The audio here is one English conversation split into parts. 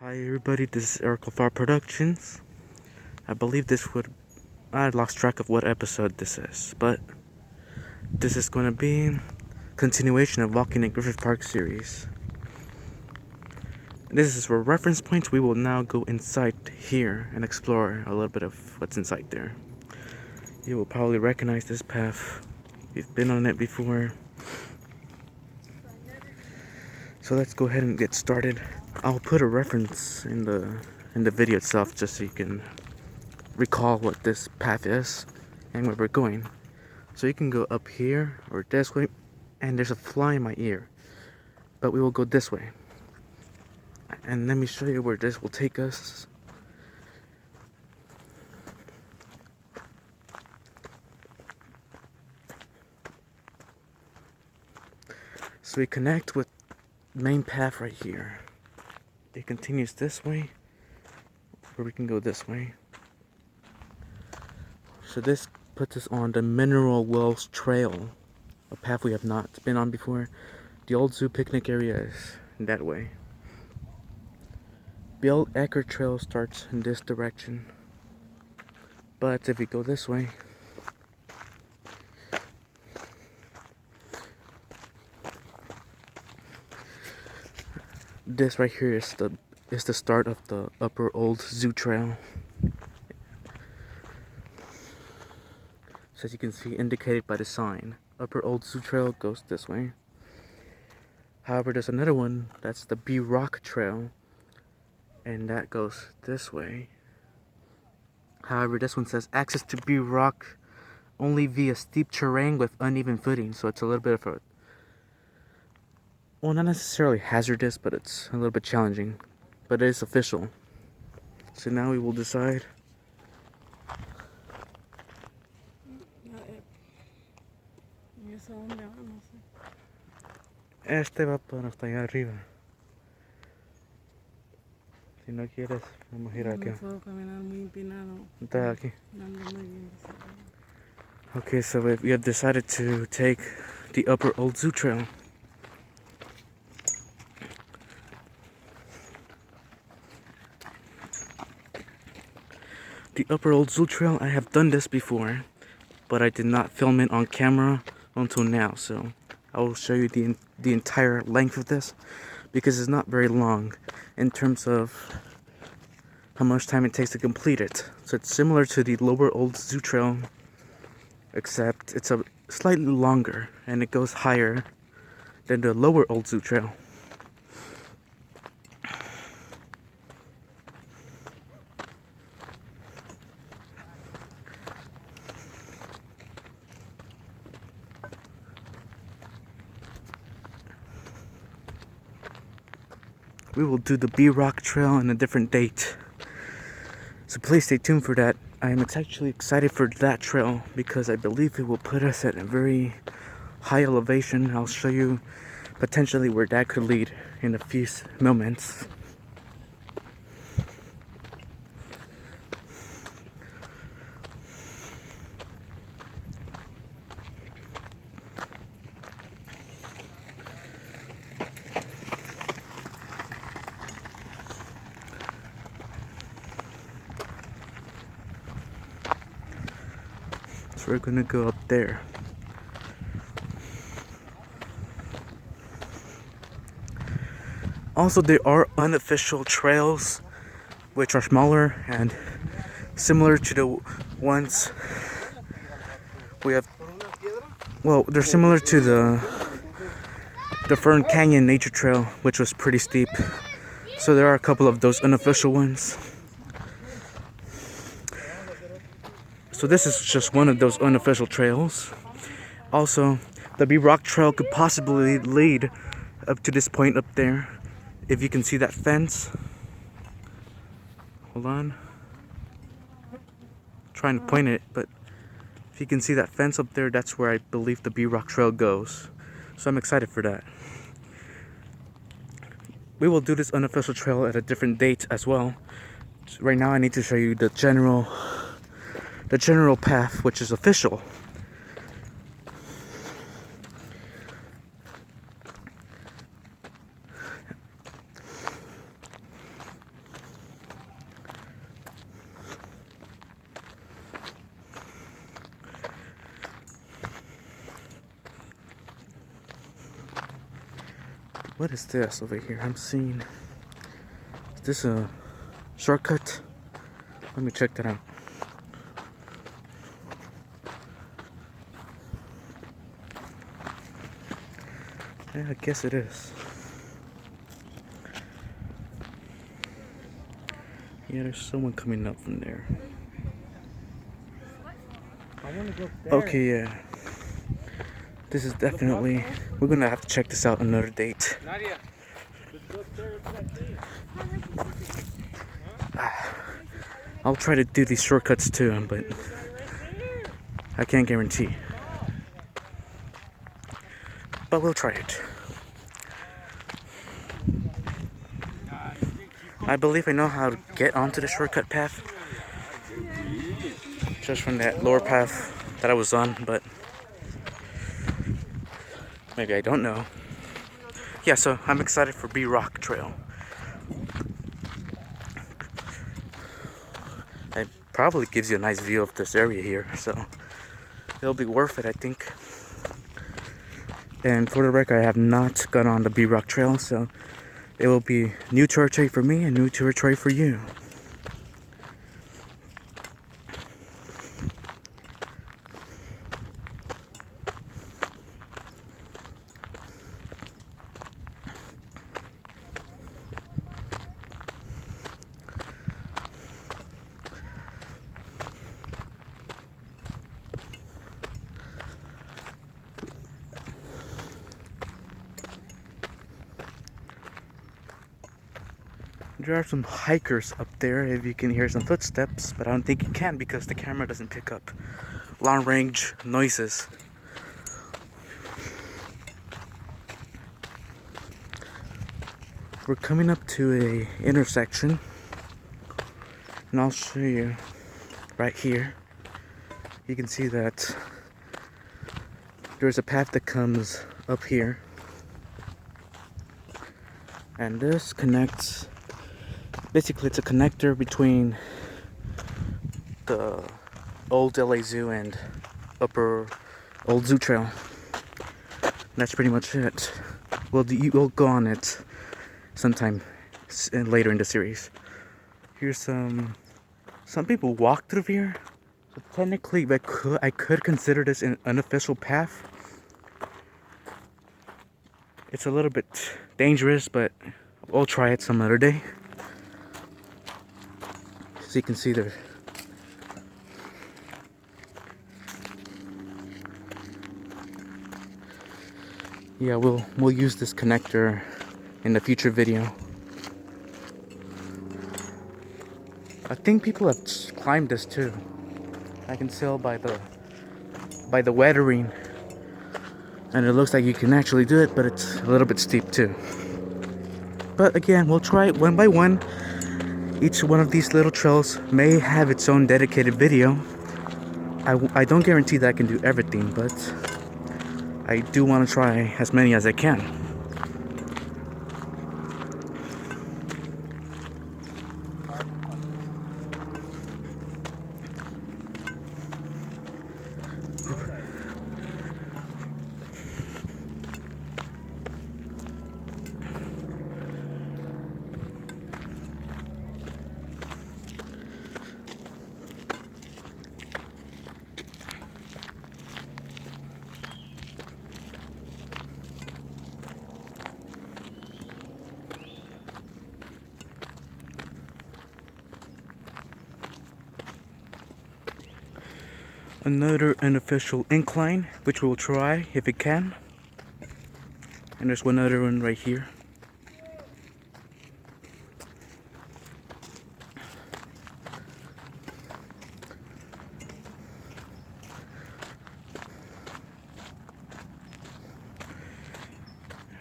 Hi everybody, this is Eric of Our Productions. I believe I lost track of what episode this is, but this is going to be continuation of Walking in Griffith Park series. This is for reference points. We will now go inside here and explore a little bit of what's inside there. You will probably recognize this path. You've been on it before. So let's go ahead and get started. I'll put a reference in the video itself just so you can recall what this path is and where we're going. So you can go up here or this way, and there's a fly in my ear, but we will go this way. And let me show you where this will take us. So we connect with main path right here. It continues this way, or we can go this way. So this puts us on the Mineral Wells Trail, a path we have not been on before. The old zoo picnic area is that way. The old Ecker Trail starts in this direction, but if we go this way, this right here is the start of the Upper Old Zoo Trail. So as you can see, indicated by the sign, Upper Old Zoo Trail goes this way. However, there's another one that's the B Rock Trail, and that goes this way. However, this one says access to B Rock only via steep terrain with uneven footing, so it's a little bit of a, well, not necessarily hazardous, but it's a little bit challenging, but it is official. So now we will decide. Este va para hasta allá arriba. Si no quieres, vamos a ir aquí. No puedo caminar muy empinado. Está aquí. Ando muy bien. Okay, so we have decided to take the Upper Old Zoo Trail. The Upper Old Zoo Trail, I have done this before, but I did not film it on camera until now, so I will show you the entire length of this, because it's not very long in terms of how much time it takes to complete it. So it's similar to the Lower Old Zoo Trail, except it's a slightly longer and it goes higher than the Lower Old Zoo Trail. We will do the B Rock Trail on a different date, so please stay tuned for that. I am actually excited for that trail because I believe it will put us at a very high elevation. I'll show you potentially where that could lead in a few moments. So we're gonna go up there. Also, there are unofficial trails which are smaller and similar to the ones we have. Well, they're similar to the Fern Canyon Nature Trail, which was pretty steep. So there are a couple of those unofficial ones. So this is just one of those unofficial trails. Also, the B Rock Trail could possibly lead up to this point up there. If you can see that fence. Hold on. I'm trying to point it, but if you can see that fence up there, that's where I believe the B Rock Trail goes. So I'm excited for that. We will do this unofficial trail at a different date as well. Right now I need to show you the general path, which is official. what is this over here? I'm seeing. Is this a shortcut? Let me check that out. Yeah, I guess it is. Yeah, there's someone coming up from there. I want to go there. Okay, yeah. This is definitely. We're gonna have to check this out another date. Nadia, let's go upstairs to that thing. I'll try to do these shortcuts too, but I can't guarantee. But we'll try it. I believe I know how to get onto the shortcut path. Just from that lower path that I was on, but maybe I don't know. Yeah, so I'm excited for B-Rock Trail. It probably gives you a nice view of this area here, so it'll be worth it, I think. And for the record, I have not gone on the B-Rock Trail, so it will be new territory for me and new territory for you. There are some hikers up there if you can hear some footsteps, but I don't think you can because the camera doesn't pick up long range noises. We're coming up to a intersection, and I'll show you right here. You can see that there's a path that comes up here, and this connects. Basically, it's a connector between the old LA Zoo and upper old Zoo Trail. And that's pretty much it. We'll go on it sometime later in the series. Here's some people walk through here. So technically, I could consider this an unofficial path. It's a little bit dangerous, but we'll try it some other day. So you can see there. Yeah, we'll use this connector in the future video. I think people have climbed this too. I can tell by the weathering, and it looks like you can actually do it, but it's a little bit steep too. But again, we'll try it one by one. Each one of these little trails may have its own dedicated video. I don't guarantee that I can do everything, but I do want to try as many as I can. Another unofficial incline, which we'll try if it can. And there's one other one right here.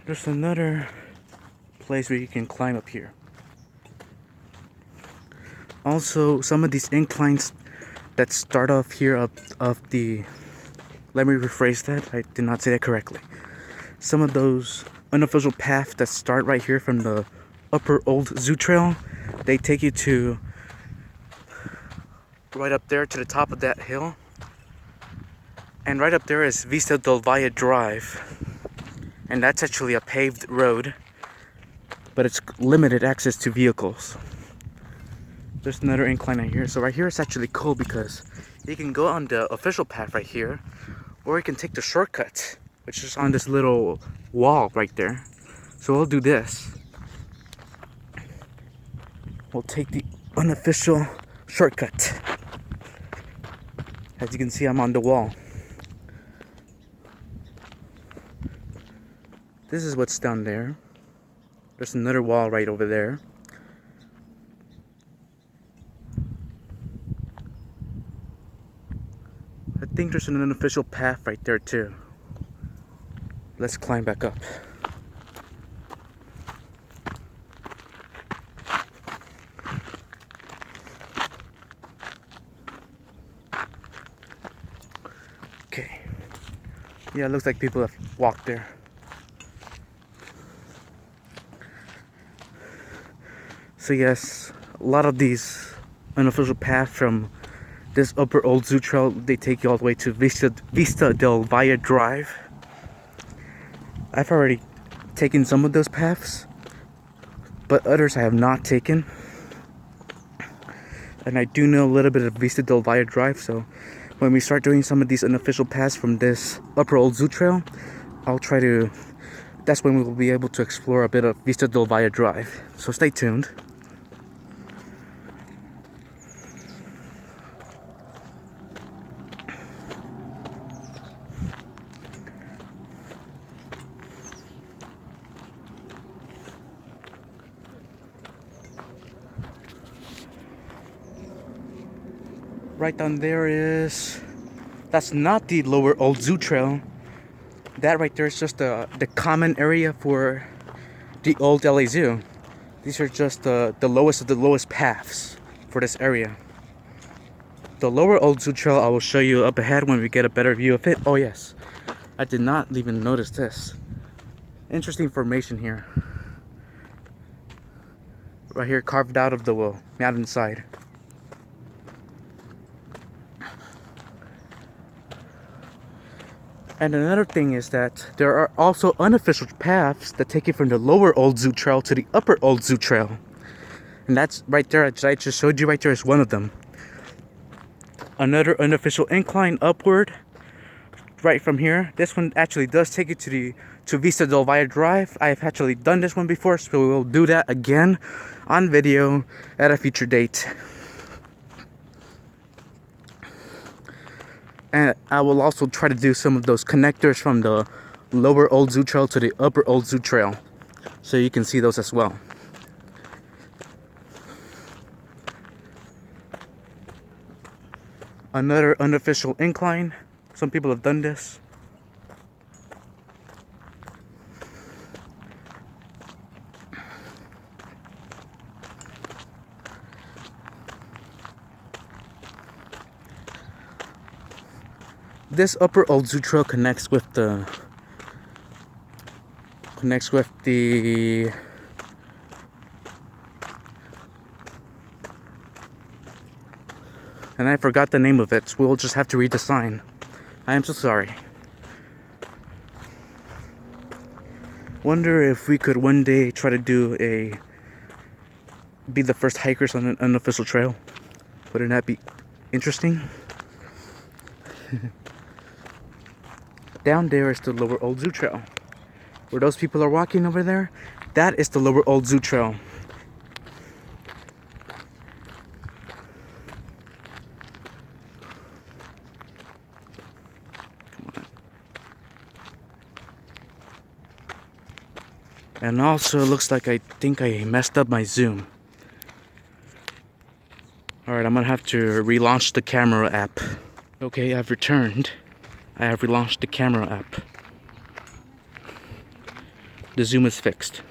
There's another place where you can climb up here. Also, some of these inclines that start off here of the, let me rephrase that, I did not say that correctly. Some of those unofficial paths that start right here from the upper old Zoo Trail, they take you to right up there to the top of that hill. And right up there is Vista del Valle Drive. And that's actually a paved road. but it's limited access to vehicles. There's another incline right here. So right here it's actually cool because you can go on the official path right here, or you can take the shortcut, which is on this little wall right there. So we'll do this. We'll take the unofficial shortcut. As you can see, I'm on the wall. This is what's down there. There's another wall right over there. I think there's an unofficial path right there too. Let's climb back up. Okay. Yeah, it looks like people have walked there. So yes, a lot of these unofficial paths from this upper old zoo trail, they take you all the way to Vista del Valle Drive. I've already taken some of those paths, but others I have not taken. And I do know a little bit of Vista del Valle Drive, so when we start doing some of these unofficial paths from this upper old zoo trail, that's when we will be able to explore a bit of Vista del Valle Drive. So stay tuned. Right down there that's not the lower old zoo trail. That right there is just the common area for the old LA Zoo. These are just the lowest of the lowest paths for this area. The lower old zoo trail I will show you up ahead when we get a better view of it. Oh yes, I did not even notice this. Interesting formation here. Right here, carved out of the mountainside. And another thing is that there are also unofficial paths that take you from the lower old zoo trail to the upper old zoo trail. And that's right there, I just showed you right there is one of them. Another unofficial incline upward right from here. This one actually does take you to Vista del Valle Drive. I've actually done this one before, so we will do that again on video at a future date. And I will also try to do some of those connectors from the lower old zoo trail to the upper old zoo trail, so you can see those as well. Another unofficial incline. Some people have done this. This upper old zoo trail connects with the and I forgot the name of it, so we'll just have to read the sign. I am so sorry. Wonder if we could one day try to be the first hikers on an unofficial trail. Wouldn't that be interesting? Down there is the lower old zoo trail. Where those people are walking over there, that is the lower old zoo trail. And also, it looks like I think I messed up my zoom. Alright, I'm gonna have to relaunch the camera app. Okay, I've returned. I have relaunched the camera app. The zoom is fixed.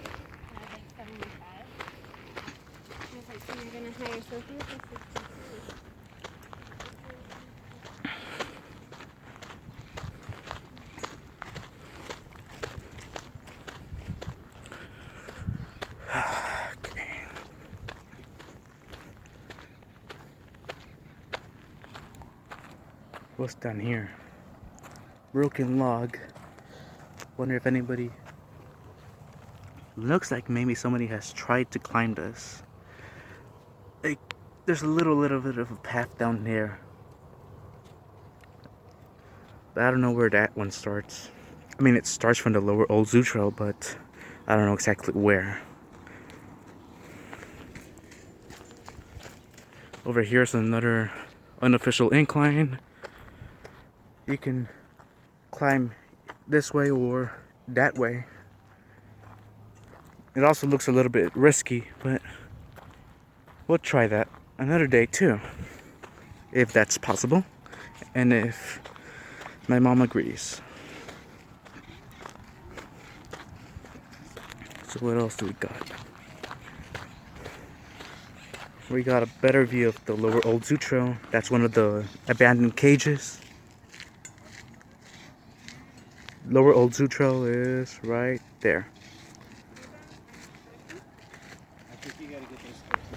What's down here? Broken log. Wonder if anybody Looks like maybe somebody has tried to climb this. Like, there's a little bit of a path down there. But I don't know where that one starts. I mean, it starts from the lower old zoo trail, but I don't know exactly where. Over here's another unofficial incline. You can climb this way or that way. It also looks a little bit risky, but we'll try that another day too, if that's possible, and if my mom agrees. So what else do we got? We got a better view of the lower old zoo trail. That's one of the abandoned cages. Lower old zoo trail is right there. I think you gotta get those steps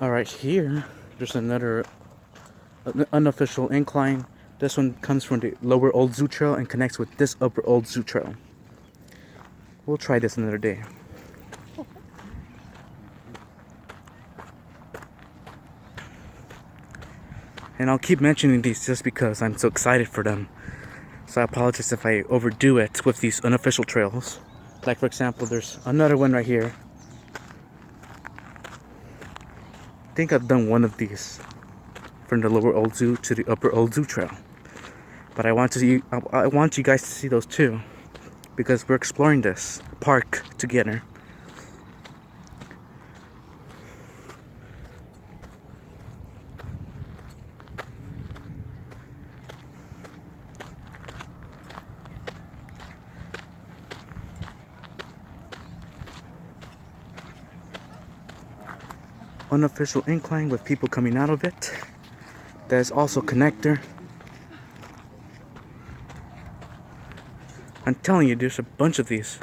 in. All right, here there's another unofficial incline. This one comes from the lower old zoo trail and connects with this upper old zoo trail. We'll try this another day. And I'll keep mentioning these just because I'm so excited for them. So I apologize if I overdo it with these unofficial trails. Like, for example, there's another one right here. I think I've done one of these from the lower old zoo to the upper old zoo trail. But I want you guys to see those too, because we're exploring this park together. Unofficial incline with people coming out of it. There's also connector. I'm telling you, there's a bunch of these.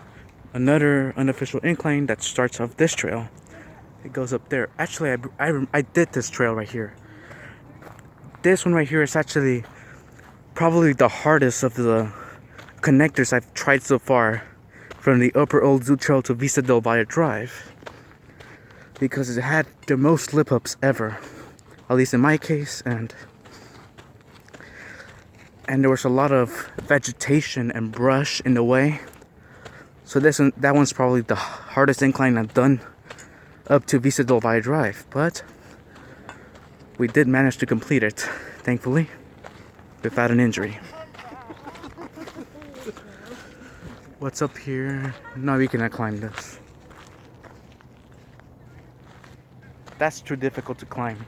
Another unofficial incline that starts off this trail. It goes up there. Actually, I did this trail right here. This one right here is actually probably the hardest of the connectors I've tried so far, from the upper old zoo trail to Vista del Valle Drive, because it had the most slip ups ever, at least in my case, and there was a lot of vegetation and brush in the way. So that one's probably the hardest incline I've done up to Vista del Valle Drive, but we did manage to complete it, thankfully, without an injury. What's up here? No, we cannot climb this. That's too difficult to climb.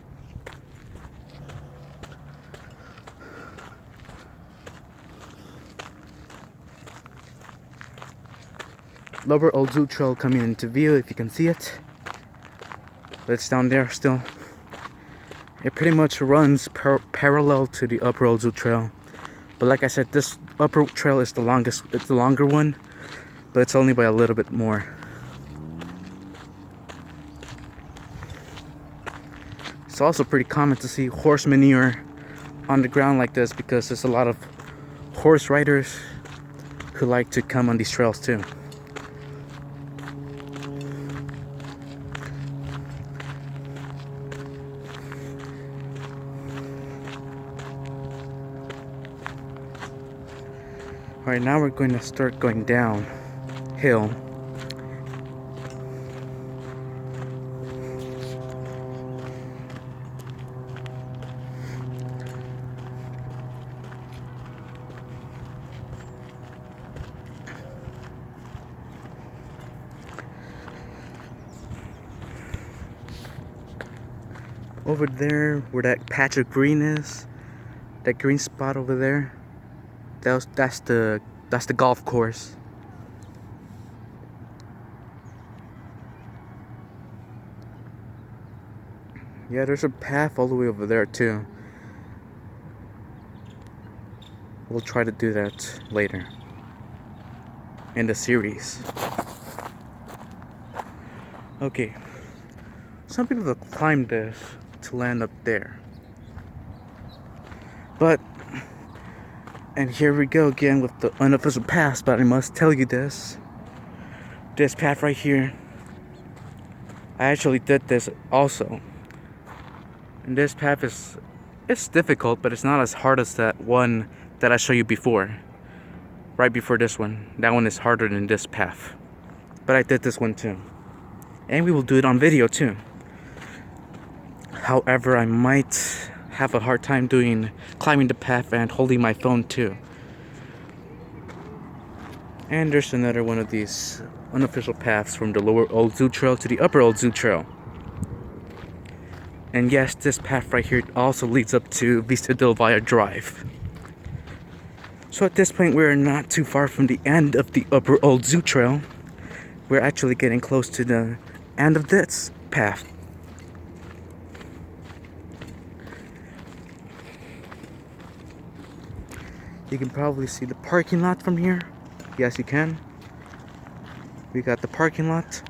Lower Old Zoo Trail coming into view, if you can see it. But it's down there still. It pretty much runs parallel to the Upper Old Zoo Trail. But like I said, this upper trail is the longest. It's the longer one, but it's only by a little bit more. It's also pretty common to see horse manure on the ground like this, because there's a lot of horse riders who like to come on these trails too. Alright, now we're going to start going downhill. Over there, where that patch of green is, that green spot over there, that's the golf course. Yeah, there's a path all the way over there too. We'll try to do that later in the series. Okay, some people have climbed this to land up there, but And here we go again with the unofficial path, but I must tell you this. This path right here, I actually did this also. And this path it's difficult, but it's not as hard as that one that I showed you before. Right before this one. That one is harder than this path. But I did this one too. And we will do it on video too. However, I might have a hard time climbing the path and holding my phone too. And there's another one of these unofficial paths from the lower Old Zoo Trail to the upper Old Zoo Trail. And yes, this path right here also leads up to Vista del Valle Drive. So at this point, we're not too far from the end of the upper Old Zoo Trail. We're actually getting close to the end of this path. You can probably see the parking lot from here. Yes, you can. We got the parking lot.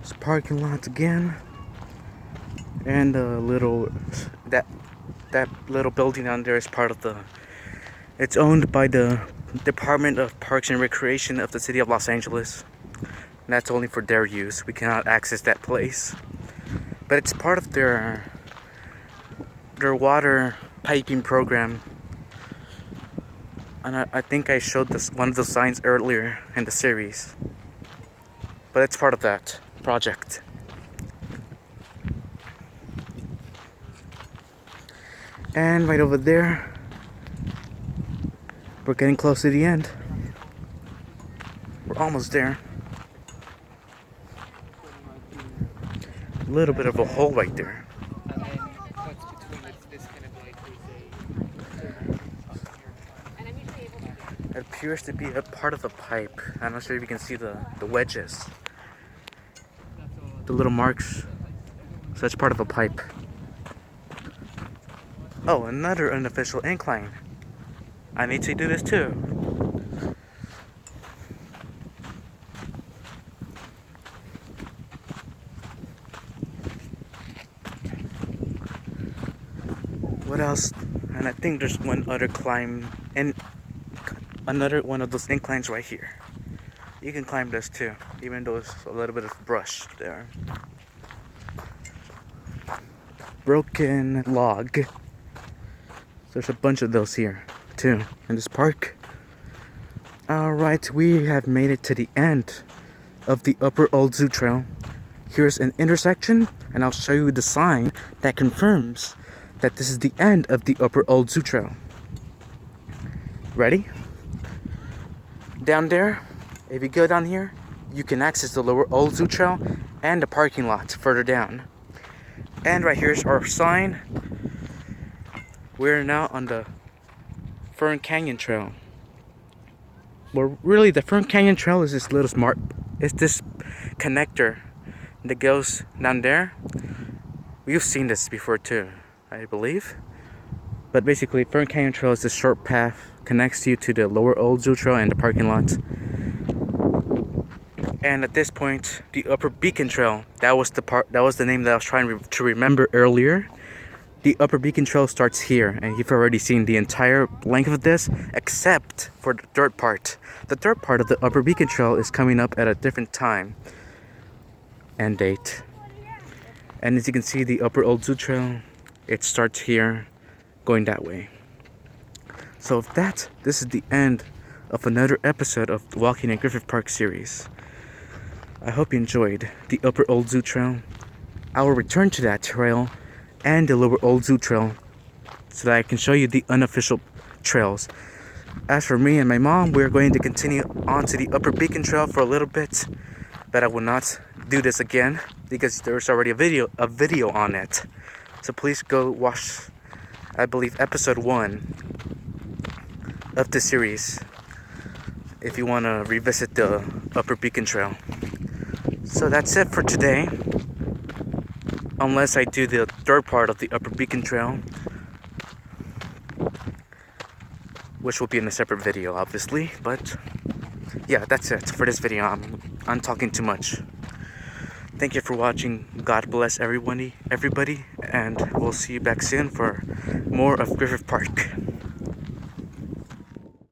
It's parking lot again, and that little building down there is part of it's owned by the Department of Parks and Recreation of the City of Los Angeles. And that's only for their use. We cannot access that place, but it's part of their water piping program. And I think I showed one of the signs earlier in the series, but it's part of that project. And right over there, we're getting close to the end. We're almost there. A little bit of a hole right there. It appears to be a part of a pipe. I'm not sure if you can see the wedges. The little marks. So that's part of a pipe. Oh, another unofficial incline. I need to do this too. What else? And I think there's one other climb and another one of those inclines right here. You can climb this too, even though it's a little bit of brush there. Broken log. There's a bunch of those here too in this park. Alright, we have made it to the end of the upper Old Zoo Trail. Here's an intersection, and I'll show you the sign that confirms that this is the end of the upper Old Zoo Trail. Ready? Down there, if you go down here, you can access the lower Old Zoo Trail and the parking lot further down. And right here's our sign. We're now on the Fern Canyon Trail. Well, really, the Fern Canyon Trail is this it's this connector that goes down there. We've seen this before too, I believe. But basically, Fern Canyon Trail is this short path, connects you to the lower Old Zoo Trail and the parking lot. And at this point, the Upper Beacon Trail, that was the name that I was trying to remember earlier. The Upper Beacon Trail starts here, and you've already seen the entire length of this, except for the third part. The third part of the Upper Beacon Trail is coming up at a different time and date. And as you can see, the Upper Old Zoo Trail, it starts here, going that way. So with that, this is the end of another episode of the Walking in Griffith Park series. I hope you enjoyed the Upper Old Zoo Trail. I will return to that trail and the Lower Old Zoo Trail so that I can show you the unofficial trails. As for me and my mom, we're going to continue on to the Upper Beacon Trail for a little bit, but I will not do this again because there's already a video on it. So please go watch, I believe, episode 1 of the series if you want to revisit the Upper Beacon Trail. So that's it for today, unless I do the third part of the Upper Beacon Trail, which will be in a separate video, obviously. But yeah, that's it for this video. I'm talking too much. Thank you for watching. God bless everybody, and we'll see you back soon for more of Griffith Park.